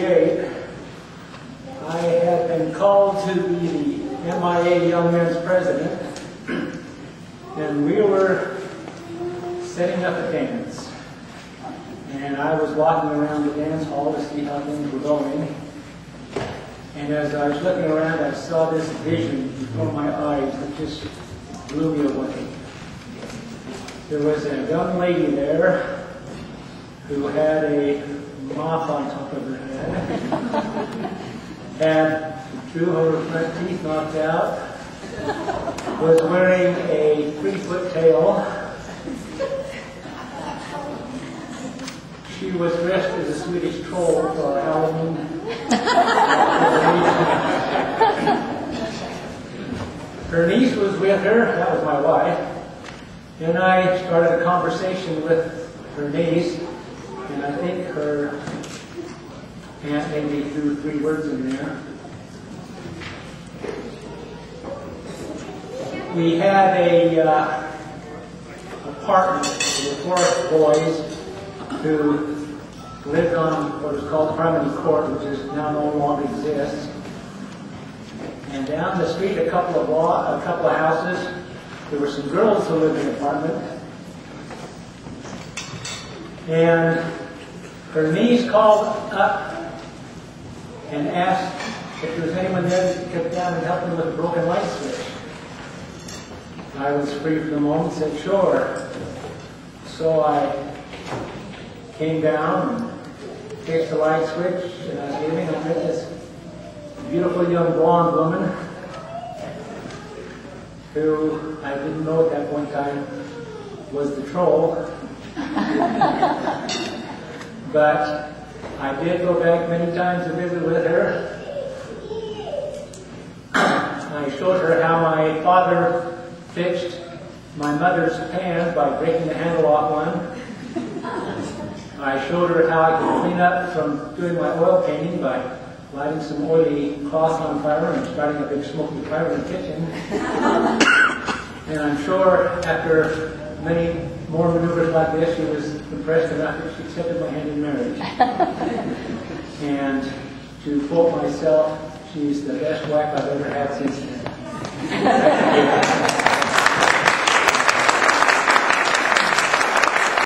1968, I had been called to be the MIA Young Men's President, and we were setting up a dance. And I was walking around the dance hall to see how things were going. And as I was looking around, I saw this vision before my eyes that just blew me away. There was a young lady there who had a mop on top of her head, had two of her front teeth knocked out, was wearing a 3-foot tail. She was dressed as a Swedish troll for Halloween. Her niece was with her, that was my wife, and I started a conversation with her niece, and I think her aunt maybe threw 3 words in there. We had a apartment with 4 boys who lived on what was called Harmony Court, which is now no longer exists. And down the street, a couple of houses, there were some girls who lived in the apartment. And her niece called up and asked if there was anyone there that could come down and help them with a broken light switch. I was free for the moment, said sure. So I came down and fixed the light switch, and I was giving, I met this beautiful young blonde woman who I didn't know at that point in time was the troll. But I did go back many times to visit with her. I showed her how my father fixed my mother's pan by breaking the handle off one. I showed her how I could clean up from doing my oil painting by lighting some oily cloth on fire and starting a big smoky fire in the kitchen. And I'm sure after many more maneuvers like this, she was impressed enough that she accepted my hand in marriage. And to quote myself, she's the best wife I've ever had since then.